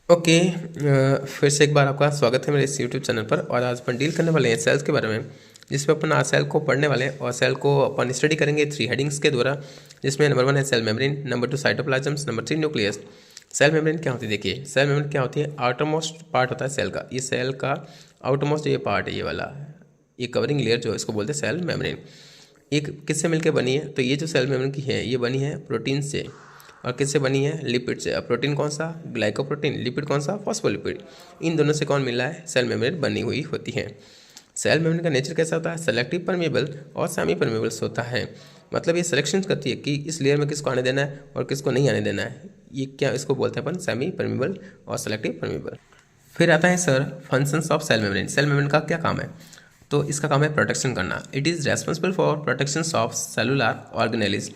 Okay. फिर से एक बार आपका स्वागत है मेरे इस यूट्यूब चैनल पर। और आज अपन डील करने वाले हैं सेल्स के बारे में, जिसमें अपन आज सेल को पढ़ने वाले हैं और सेल को अपन स्टडी करेंगे 3 हेडिंग्स के द्वारा, जिसमें नंबर 1 है cell membrane, number 2 cytoplasms, number 3 nucleus. Cell membrane क्या होती है? देखिए, सेल मेम्ब्रेन क्या होती है? आउटर मोस्ट पार्ट होता है सेल का। ये सेल का आउटर मोस्ट ये पार्ट है, ये वाला, ये कवरिंग लेयर जो है इसको बोलते हैं सेल मेम्ब्रेन। एक किससे मिलकर बनी है? तो ये जो सेल मेम्ब्रेन की है ये बनी है प्रोटीन से। और किससे बनी है? लिपिड से। अब प्रोटीन कौन सा? ग्लाइकोप्रोटीन। लिपिड कौन सा? फॉस्फोलिपिड। इन दोनों से कौन मिला है? सेल मेम्ब्रेन बनी हुई होती है। सेल मेम्ब्रेन का नेचर कैसा होता है? सेलेक्टिव परमेबल और सेमी परमेबल्स होता है। मतलब ये सिलेक्शन करती है कि इस लेयर में किसको आने देना है और किसको नहीं आने देना है। ये क्या इसको बोलते हैं अपन? सेमी परमेबल और सेलेक्टिव परमेबल। फिर आता है sir functions of cell membrane. Cell membrane का क्या काम है? तो इसका काम है प्रोटेक्शन करना। It is responsible for protection of cellular organelles.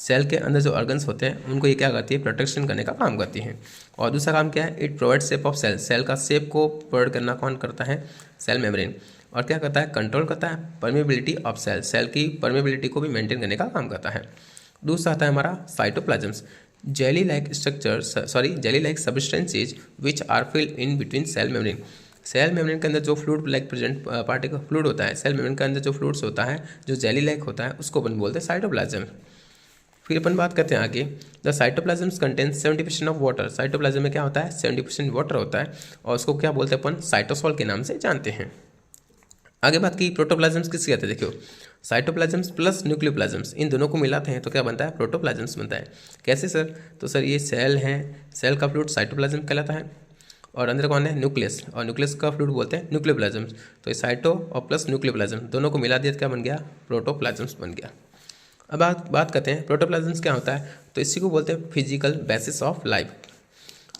Cell के अंदर जो ऑर्गन्स होते हैं उनको ये क्या करती है? प्रोटेक्शन करने का काम करती है। और दूसरा काम क्या है? It provide shape of cell. Cell का शेप को प्रोवाइड करना कौन करता है? Cell membrane. और क्या करता है? कंट्रोल करता है परमेबिलिटी ऑफ सेल। सेल की परमेबिलिटी को भी मेंटेन करने का काम करता है। दूसरा आता है हमारा cytoplasms. Jelly like substances which are filled in between cell membrane. Cell membrane के अंदर जो fluid like present particle fluid होता है, सेल मेम्ब्रेन के अंदर जो फ्लूइड्स होता है, जो जेली लाइक होता है, उसको अपन बोलते हैं साइटोप्लाज्म। फिर अपन बात करते हैं आगे। The cytoplasms contain 70% of water. Cytoplasm में क्या होता है? 70% वाटर होता है और उसको क्या बोलते हैं अपन? साइटोसॉल के नाम से जानते हैं। आगे बात की प्रोटोप्लाज्म्स किससे कहते हैं? देखो, साइटोप्लाज्म्स प्लस न्यूक्लियोप्लाज्म्स, इन दोनों को मिलाते हैं तो क्या बनता है? प्रोटोप्लाज्म्स बनता है। कैसे सर? तो सर ये सेल है, सेल का फ्लूइड साइटोप्लाज्म कहलाता है और अंदर कौन है? न्यूक्लियस, और न्यूक्लियस का फ्लूइड बोलते हैं न्यूक्लियोप्लाज्म्स। तो ये साइटो और प्लस न्यूक्लियोप्लाज्म दोनों को मिला दिया तो क्या बन गया? प्रोटोप्लाज्म्स बन गया। अब बात करते हैं प्रोटोप्लाज्म्स क्या होता है। तो इसी को बोलते हैं physical basis of life.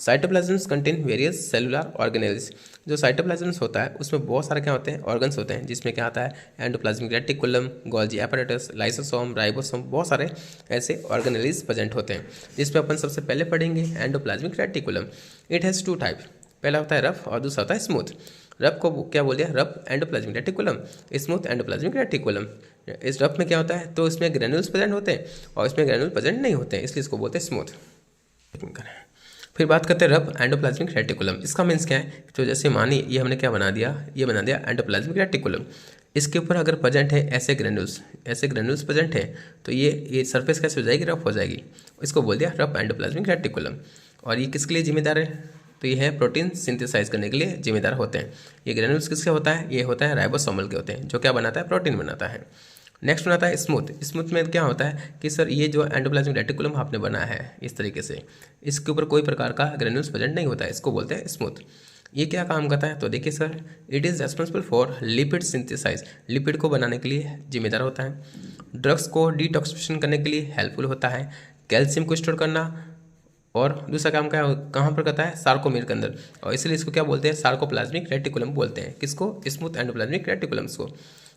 Cytoplasms contain various cellular organelles. जो साइटोप्लाज्म्स होता है उसमें बहुत सारे क्या होते हैं? ऑर्गन्स होते हैं, जिसमें क्या आता है? Endoplasmic reticulum, Golgi apparatus, lysosome, ribosome, बहुत सारे ऐसे ऑर्गेनेल्स प्रेजेंट होते हैं, जिसमें अपन सबसे पहले पढ़ेंगे endoplasmic reticulum. It has 2 type. पहला होता है रफ और दूसरा होता है स्मूथ। रफ को क्या बोल दिया? Rough endoplasmic reticulum, smooth endoplasmic reticulum. इस रफ में क्या होता है? तो इसमें ग्रेन्यूल्स प्रेजेंट होते हैं और इसमें ग्रेन्यूल प्रेजेंट नहीं होते हैं, इसलिए इसको बोलते हैं स्मूथ। फिर बात करते हैं रफ एंडोप्लाज्मिक रेटिकुलम। इसका मीन्स क्या है? तो जैसे मानिए ये हमने क्या बना दिया? ये बना दिया एंडोप्लाज्मिक रेटिकुलम। इसके ऊपर अगर प्रेजेंट है ऐसे ग्रेन्यूल्स प्रेजेंट है तो ये सरफेस कैसे हो जाएगी? रफ हो जाएगी। इसको बोल दिया रफ एंडोप्लाज्मिक रेटिकुलम। और ये किसके लिए जिम्मेदार है? तो ये है प्रोटीन सिंथेसाइज करने के लिए जिम्मेदार होते हैं। ये ग्रेन्यूल्स किसके होता है? ये होता है राइबोसोमल के होते हैं, जो क्या बनाता है? प्रोटीन बनाता है। नेक्स्ट बनाता है स्मूथ। स्मूथ में क्या होता है कि सर ये जो एंडोप्लाज्मिक रेटिकुलम आपने बनाया है इस तरीके से, इसके ऊपर कोई प्रकार का ग्रेन्यूल्स प्रेजेंट नहीं होता है, इसको बोलते हैं स्मूथ। ये क्या काम करता है? तो देखिए sir, it is responsible for lipid synthesize. Lipid को बनाने के लिए जिम्मेदार होता है। ड्रग्स को डिटॉक्सिफिकेशन करने के लिए हेल्पफुल होता है। कैल्शियम को स्टोर करना। और दूसरा काम क्या कहाँ पर करता है? सार्कोमेर के अंदर, और इसलिए इसको क्या बोलते हैं? सार्कोप्लाज्मिक रेटिकुलम बोलते हैं। किसको? स्मूथ एंडोप्लाज्मिक रेटिकुलम्स को।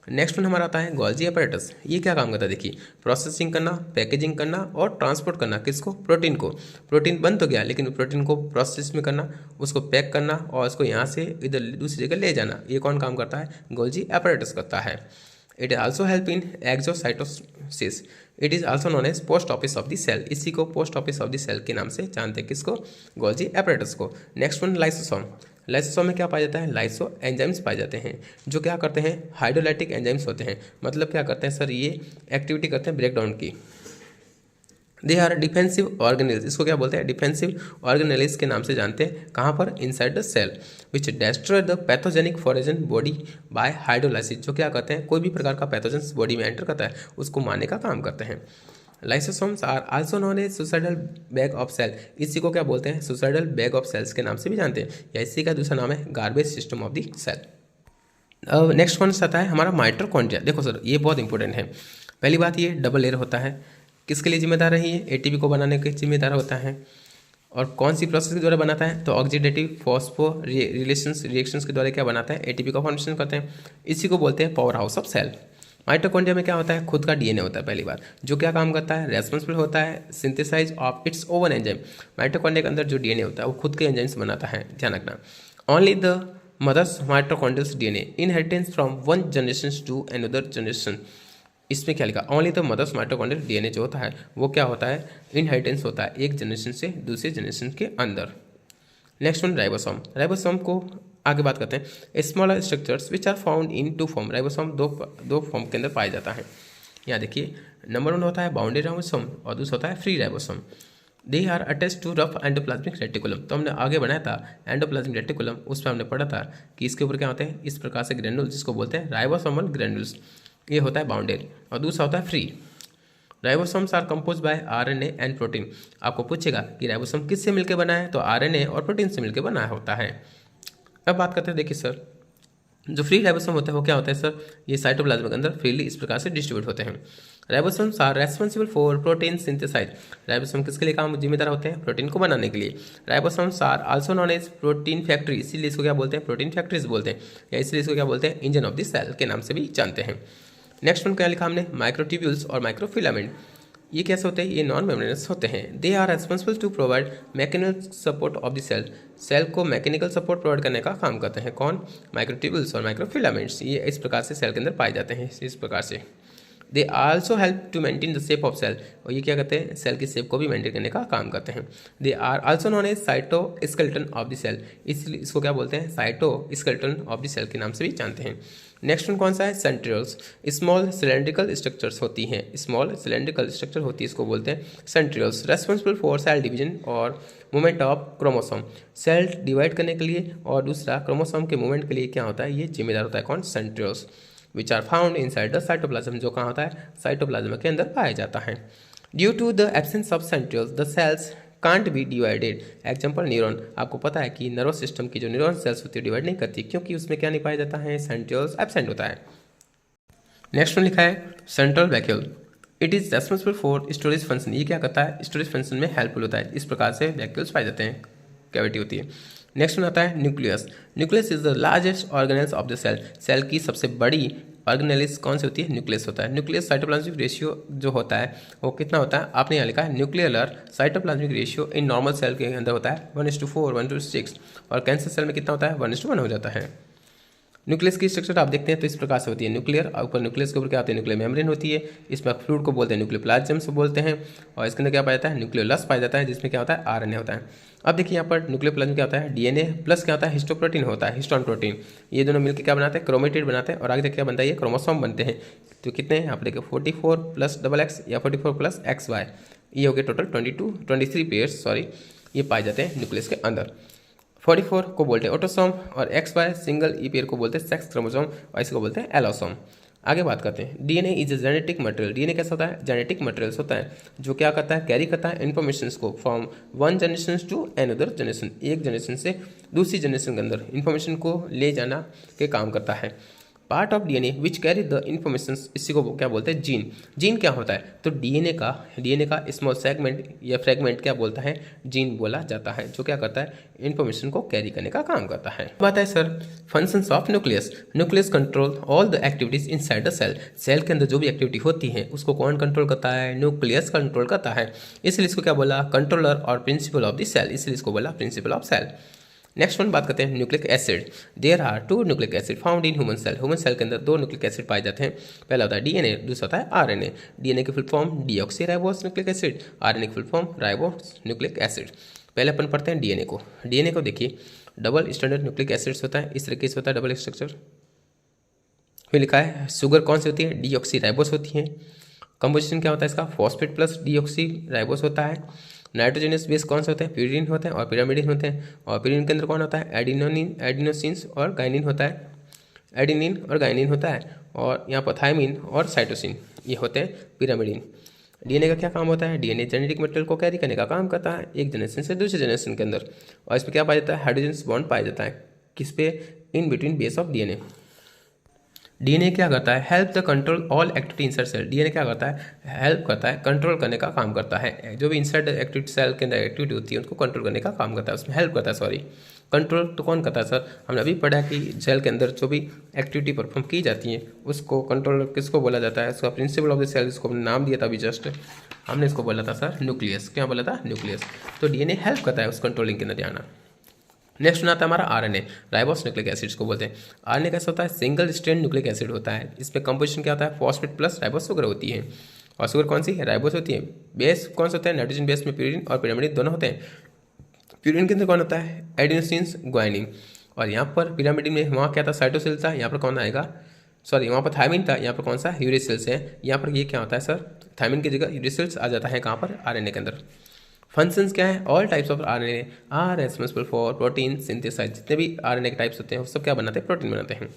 नेक्स्ट वन हमारा आता है गोल्जी अपैरेटस। ये क्या काम करता है? देखिए, प्रोसेसिंग करना, पैकेजिंग करना और ट्रांसपोर्ट करना। किसको? प्रोटीन को। प्रोटीन बन तो गया, लेकिन प्रोटीन को प्रोसेस में करना, उसको पैक करना और उसको यहाँ से इधर दूसरी जगह ले जाना, ये कौन काम करता है? गोल्जी अपैरेटस करता है। It also help in exocytosis. It is also known as post office of the cell. इसी को post office of the cell के नाम से जानते हैं। किसको? गोल्जी अपैरेटस को। Next one lysosome. लाइसोसोम में क्या पाया जाता है? लाइसो एंजाइम्स पाए जाते हैं, जो क्या करते हैं? हाइड्रोलाइटिक एंजाइम्स होते हैं। मतलब क्या करते हैं सर? ये एक्टिविटी करते हैं ब्रेकडाउन की। They are defensive organelles. इसको क्या बोलते हैं? डिफेंसिव ऑर्गेनेल्स के नाम से जानते हैं। कहाँ पर? Inside the cell, which destroy the pathogenic foreign body by hydrolysis. जो क्या करते हैं? कोई भी प्रकार का पैथोजन बॉडी में एंटर करता है उसको मारने का काम करते हैं। Lysosomes are also known as suicidal bag of cell. इसी को क्या बोलते हैं? सुसाइडल बैग ऑफ सेल्स के नाम से भी जानते हैं, या इसी का दूसरा नाम है garbage system of the cell. अब नेक्स्ट कौन सा आता है? हमारा माइटोकॉन्ड्रिया। देखो सर, ये बहुत इंपॉर्टेंट है। पहली बात, ये डबल लेयर होता है। किसके लिए जिम्मेदार है? ये एटीपी को बनाने के जिम्मेदार होता है। और कौन सी प्रोसेस के द्वारा बनाता है? तो ऑक्सीडेटिव फॉस्फो रिएक्शंस के द्वारा क्या बनाता है? एटीपी का फॉर्मेशन करते हैं। इसी को बोलते हैं power house of cell. Mitochondria में क्या होता है? खुद का डीएनए होता है पहली बार, जो क्या काम करता है? रेस्पॉन्सिबल होता है synthesize of its own enzyme. Mitochondria के अंदर जो डीएनए होता है वो खुद के एंजाइम्स बनाता है, ध्यान रखना। Only the mother's mitochondrial DNA inheritance from one generation to another generation. इसमें क्या लिखा? Only the mother's mitochondrial DNA जो होता है वो क्या होता है? इनहेरिटेंस होता है एक जनरेशन से दूसरे जनरेशन के अंदर। Next one ribosome. राइबोसोम को आगे बात करते हैं। Smaller structures which are found in two form. Ribosome दो फॉर्म के अंदर पाया जाता है। यहाँ देखिए, नंबर 1 होता है बाउंडेड राइबोसोम और दूसरा होता है free ribosome. They are attach to rough endoplasmic reticulum. तो हमने आगे बनाया था एंडोप्लाज्मिक रेटिकुलम, उस पर हमने पढ़ा था कि इसके ऊपर क्या होते हैं, इस प्रकार से ग्रैन्युल्स, जिसको बोलते हैं राइबोसोमल ग्रैन्युल्स। ये होता है बाउंडेड और दूसरा होता है free. Ribosomes are compose by RNA and protein. आपको पूछेगा कि राइबोसोम किससे मिलकर बना है, तो आरएनए और प्रोटीन से मिलकर बना होता है। अब बात करते हैं, देखिए सर, जो फ्री राइबोसोम होता है वो क्या होता है सर, ये साइटोप्लाज्म के अंदर फ्रीली इस प्रकार से डिस्ट्रीब्यूट होते हैं। Ribosomes are responsible for protein synthesize. Ribosome किसके लिए काम जिम्मेदार होते हैं, प्रोटीन को बनाने के लिए। Ribosomes are also known as protein factory, इसीलिए इसको क्या बोलते हैं, प्रोटीन फैक्ट्रीज बोलते हैं, या इसलिए इसको क्या बोलते हैं, इंजन ऑफ द सेल के नाम से भी जानते हैं। नेक्स्ट वन क्या लिखा हमने, माइक्रोट्यूब्यूल्स और माइक्रोफिलामेंट। ये कैसे होते हैं, ये नॉन मेम्ब्रेनस होते हैं। They are responsible to provide mechanical support of the cell. Cell को मैकेनिकल सपोर्ट प्रोवाइड करने का काम करते हैं कौन, माइक्रोट्यूब्यूल्स और माइक्रोफिलामेंट्स। ये इस प्रकार से सेल के अंदर पाए जाते हैं, इस प्रकार से। They also help to maintain the shape of cell. और ये क्या करते हैं, सेल की शेप को भी मेंटेन करने का काम करते हैं। They are also known as cytoskeleton of the cell, इसलिए इसको क्या बोलते हैं, साइटोस्केलेटन ऑफ द सेल के नाम से भी जानते हैं। नेक्स्ट वन कौन सा है, सेंट्रियोल्स। स्मॉल सिलेंड्रिकल स्ट्रक्चर्स होती हैं, स्मॉल सिलेंड्रिकल स्ट्रक्चर होती है, इसको बोलते हैं centrioles. Responsible for cell division और movement of chromosome. Cell divide करने के लिए और दूसरा क्रोमोसोम के मूवमेंट के लिए क्या होता है, ये जिम्मेदार होता है कौन, centrioles. Which are found inside the cytoplasm, जो कहाँ होता है, साइटोप्लाज्म के अंदर पाया जाता है। Due to the absence of centrioles the cells can't be divided. Example neuron. आपको पता है कि नर्वस सिस्टम की जो न्यूरॉन सेल्स होती है डिवाइड नहीं करती, क्योंकि उसमें क्या नहीं पाया जाता है, सेंट्रियोल्स एब्सेंट होता है। नेक्स्ट वन लिखा है central vacuole. It is responsible for storage function. ये क्या करता है, स्टोरेज फंक्शन में हेल्पफुल होता है। इस प्रकार से वैक्यूल्स पाए जाते हैं, कैविटी होती है। नेक्स्ट वन आता है nucleus. Nucleus is the largest organelles of the cell. Cell की सबसे बड़ी ऑर्गेनेलिस कौन सी होती है, न्यूक्लियस होता है। न्यूक्लियस साइटोप्लाज्मिक रेशियो जो होता है वो कितना होता है, आपने यहाँ लिखा है nuclear cytoplasmic ratio in normal cell के अंदर होता है 1:4, 1:6, और कैंसर सेल में कितना होता है, 1:1 हो जाता है। न्यूक्लियस की स्ट्रक्चर आप देखते हैं तो इस प्रकार से होती है, न्यूक्लियर, ऊपर न्यूक्लियस के ऊपर क्या होती है, न्यूक्लियर मेम्ब्रेन होती है। इसमें फ्लूइड को बोलते हैं न्यूक्लियोप्लाज्म से बोलते हैं, और इसके अंदर क्या पाया जाता है, न्यूक्लियोलस पाया जाता है, जिसमें क्या होता है, आरएनए होता है। अब देखिए यहाँ पर न्यूक्लियोप्लाज्म क्या होता है, डीएनए प्लस क्या होता है, हिस्टोप्रोटीन होता है, हिस्टोन प्रोटीन। ये दोनों मिलकर क्या बनाते हैं, क्रोमेटिड बनाते हैं, और आगे क्या बनता है, ये क्रोमोसोम बनते हैं। तो कितने हैं यहाँ पर देखिए, 44 + XX या 44 + XY, ये हो गए टोटल 23 पेयर्स, ये पाए जाते हैं न्यूक्लियस के अंदर। 44 को बोलते हैं ऑटोसोम, और XY सिंगल ई पेयर को बोलते हैं सेक्स क्रोमोसोम, और इसको बोलते हैं एलोसोम। आगे बात करते हैं, DNA is a genetic material. DNA कैसा होता है, जेनेटिक मटेरियल्स होता है, जो क्या करता है, कैरी करता है इन्फॉर्मेशन को from one generation to another generation, एक जनरेशन से दूसरी जनरेशन के अंदर इन्फॉर्मेशन को ले जाना के काम करता है। Part of DNA which carry the information, इसी को क्या बोलते हैं, जीन। जीन क्या होता है, तो डीएनए का स्मॉल सेगमेंट या फ्रेगमेंट क्या बोलता है, जीन बोला जाता है, जो क्या करता है, इन्फॉर्मेशन को कैरी करने का काम करता है। बात है sir functions of nucleus. Nucleus control all the activities inside the cell. Cell के अंदर जो भी एक्टिविटी होती है उसको कौन कंट्रोल करता है, न्यूक्लियस कंट्रोल करता है, इसलिए इसको क्या बोला, कंट्रोलर और प्रिंसिपल ऑफ द सेल, इसलिए इसको बोला principle of cell. Next one बात करते हैं nucleic acid. There are 2 nucleic acid found in human cell. Human cell के अंदर 2 न्यूक्लिक एसिड पाए जाते हैं। पहला होता है डीएनए, दूसरा होता है आरएनए। डीएनए की full form deoxyribose nucleic acid, RNA की full form ribose nucleic acid. पहले अपन पढ़ते हैं डीएनए को। डीएनए को देखिए, डबल स्टैंडर्ड न्यूक्लिक एसिड्स होता है, इस तरीके से होता है डबल स्ट्रक्चर। फिर लिखा है शुगर कौन सी होती है, डीऑक्सीराइबोस होती है। कंपोजिशन क्या होता है इसका, फॉस्फेट प्लस डीऑक्सीराइबोस होता है। नाइट्रोजनस बेस कौन से होते हैं, pyridine होते हैं और पिरामिडिन होते हैं। और pyridine के अंदर कौन होता है, एडिनोसिन्स और गाइनिन होता है, एडिनिन और गाइनिन होता है। और यहाँ पर थायमिन और साइटोसिन, ये होते हैं पिरामिडिन। डीएनए का क्या काम होता है, डीएनए जेनेटिक मटेरियल को कैरी करने का काम करता है एक जनरेशन से दूसरे जनरेशन के अंदर। और इसमें क्या पाया जाता है, हाइड्रोजन बॉन्ड पाया जाता है, किस पे, in between base of DNA. DNA क्या करता है, help the control all activity inside cell. DNA क्या करता है, हेल्प करता है, कंट्रोल करने का काम करता है, जो भी इनसाइड एक्टिविटी सेल के अंदर एक्टिविटी होती है उनको कंट्रोल करने का काम करता है, उसमें हेल्प करता है। कंट्रोल तो कौन करता है सर, हमने अभी पढ़ा कि सेल के अंदर जो भी एक्टिविटी परफॉर्म की जाती है उसको कंट्रोल किसको बोला जाता है, उसका प्रिंसिपल ऑफ द सेल, इसको हमने नाम दिया था अभी जस्ट, हमने इसको बोला था सर न्यूक्लियस। क्या बोला था, न्यूक्लियस। तो डीएनए हेल्प करता है उस कंट्रोलिंग के अंदर जाना। नेक्स्ट आता है हमारा आरएनए, राइबोस न्यूक्लिक एसिड्स को बोलते हैं। आरएनए कैसा होता है, सिंगल स्ट्रैंड न्यूक्लिक एसिड होता है। इसमें कंपोजिशन क्या होता है, फॉस्फेट प्लस राइबोस शुगर होती है। और शुगर कौन सी है, राइबोस होती है। बेस कौन सा होता है, नाइट्रोजन बेस में pyridine और पिरामिड दोनों होते हैं। प्यूरिन के अंदर कौन होता है? Adenosine guanine. और यहाँ पर पिरामिड में वहाँ क्या था? साइटोसिल था। यहाँ पर कौन आएगा? सॉरी, वहाँ पर थायमिन था, यहाँ पर कौन सा? यूरेसिल्स है। यहाँ पर ये क्या होता है सर? थायमिन की जगह यूरेसिल्स आ जाता है कहाँ पर? आरएनए के अंदर। फंक्शंस क्या है? All types of RNA are responsible for protein synthesize. जितने भी आरएनए के टाइप्स होते हैं वो सब क्या बनाते हैं? प्रोटीन बनाते हैं।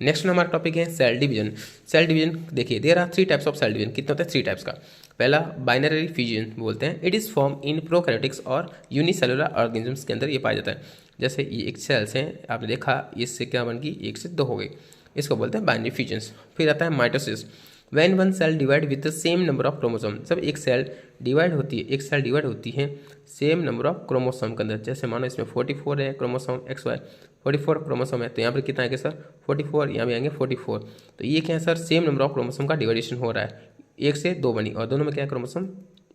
नेक्स्ट हमारा टॉपिक है सेल डिवीजन। सेल डिवीजन देखिए, there are 3 types of cell division. कितने होते हैं? 3 टाइप्स का। पहला बाइनरी फ्यूजन बोलते हैं। It is form in prokaryotics और यूनिसेलुलर ऑर्गेनिजम्स के अंदर ये पाया जाता है। जैसे ये एक सेल्स हैं, आपने देखा इससे क्या बन गई? 1 से 2 हो गई, इसको बोलते हैं बाइनरी फ्यूजन्स। फिर आता है mitosis. When one cell divide with the same number of chromosome. जब एक सेल डिवाइड होती है सेम नंबर ऑफ क्रोमोसोम के अंदर। जैसे मानो इसमें 44 है क्रोमोसोम XY, 44 क्रोमोसोम है, तो यहाँ पर कितना आएंगे सर? 44, यहाँ भी आएंगे 44। तो ये क्या है sir? Same number of chromosome का डिवाइडेशन हो रहा है, 1 से 2 बनी और दोनों में क्या है? क्रोमोसोम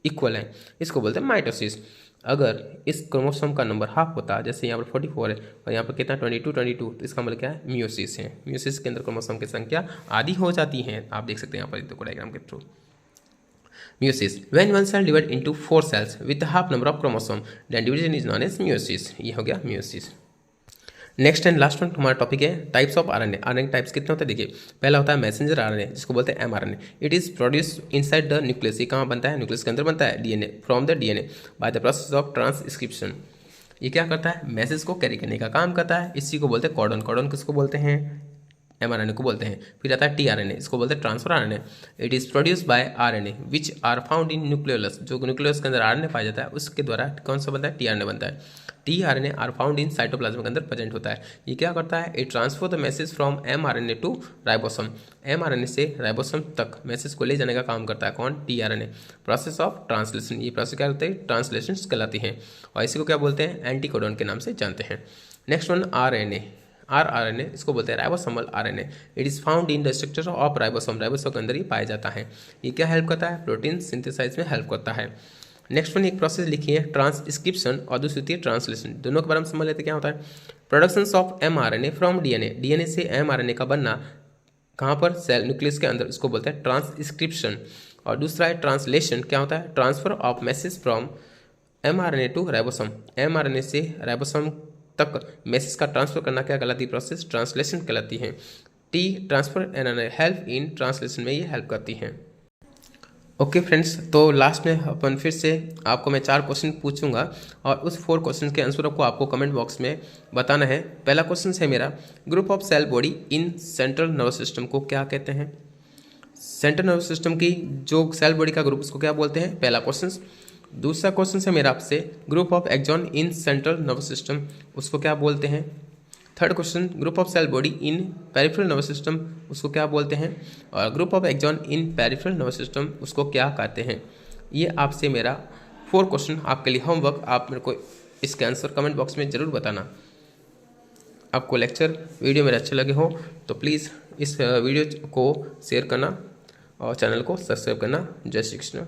इक्वल है, इसको बोलते हैं माइटोसिस। अगर इस क्रोमोसोम का नंबर हाफ होता, जैसे यहाँ पर 44 है और यहाँ पर कितना 22, तो इसका मतलब क्या है? मियोसिस है। मियोसिस के अंदर क्रोमोसोम की संख्या आधी हो जाती है। आप देख सकते हैं यहाँ पर डायग्राम के through. Meiosis. When one cell divide into 4 cells with half number of chromosome, then division is known as meiosis. ये हो गया meiosis. Next and last one हमारा टॉपिक है types of RNA. RNA types कितने होते हैं? देखिए, पहला होता है मैसेंजर आरएनए, जिसको बोलते हैं mRNA। It is produce inside the nucleus. ये कहाँ बनता है? न्यूक्लियस के अंदर बनता है। DNA from the DNA by the process of transcription. ये क्या करता है? मैसेज को कैरी करने का काम करता है। इसी को बोलते हैं कॉडन। कॉडन किसको बोलते हैं? mRNA को बोलते हैं। फिर आता है tRNA, इसको बोलते हैं transfer RNA. It is produce by RNA which are found in nucleolus. जो न्यूक्लियोलस के अंदर आरएनए पाया जाता है उसके द्वारा कौन सा बनता है? tRNA बनता है। tRNA are found in cytoplasm के अंदर प्रेजेंट होता है। ये क्या करता है? It transfer the message from mRNA to ribosome. mRNA से राइबोसोम तक मैसेज को ले जाने का काम करता है कौन? tRNA। Process of translation. ये प्रोसेस क्या होता है? ट्रांसलेशन कहलाती है और इसी को क्या बोलते हैं? एंटीकोडॉन के नाम से जानते हैं। Next one RNA. आरएनए, इसको बोलते हैं ribosomal RNA. It is found in the structure of ribosome. Ribosome के अंदर ही पाया जाता है। ये क्या हेल्प करता है? प्रोटीन सिंथेसाइज में हेल्प करता है। नेक्स्ट वन एक प्रोसेस लिखी है ट्रांसक्रिप्शन और दूसरी होती है ट्रांसलेशन। दोनों के बारे में समझ लेते क्या होता है? Production of mRNA from DNA. DNA से mRNA का बनना कहाँ पर? सेल न्यूक्लियस के अंदर, इसको बोलते हैं ट्रांसक्रिप्शन। और दूसरा है ट्रांसलेशन। क्या होता है? Transfer of message from mRNA to ribosome. mRNA से राइबोसोम तक मैसेज का ट्रांसफर करना क्या कहलाती है? प्रोसेस ट्रांसलेशन कहलाती है। T transfer and help in translation में ये हेल्प करती है। ओके फ्रेंड्स, तो लास्ट में अपन फिर से आपको मैं 4 क्वेश्चन पूछूंगा और उस 4 क्वेश्चन के आंसर को आपको कमेंट बॉक्स में बताना है। पहला क्वेश्चन है मेरा, group of cell body in central nervous system को क्या कहते हैं? सेंट्रल नर्वस सिस्टम की जो सेल बॉडी का ग्रुप, उसको क्या बोलते हैं? पहला क्वेश्चन। दूसरा क्वेश्चन है मेरा आपसे, group of axon in central nervous system, उसको क्या बोलते हैं? Third question, group of cell body in peripheral nervous system, उसको क्या बोलते हैं? और group of axon in peripheral nervous system, उसको क्या कहते हैं? ये आपसे मेरा 4 क्वेश्चन आपके लिए होमवर्क। आप मेरे को इसके आंसर कमेंट बॉक्स में ज़रूर बताना। आपको लेक्चर वीडियो मेरे अच्छे लगे हो तो प्लीज़ इस वीडियो को शेयर करना और चैनल को सब्सक्राइब करना। जय श्री कृष्ण।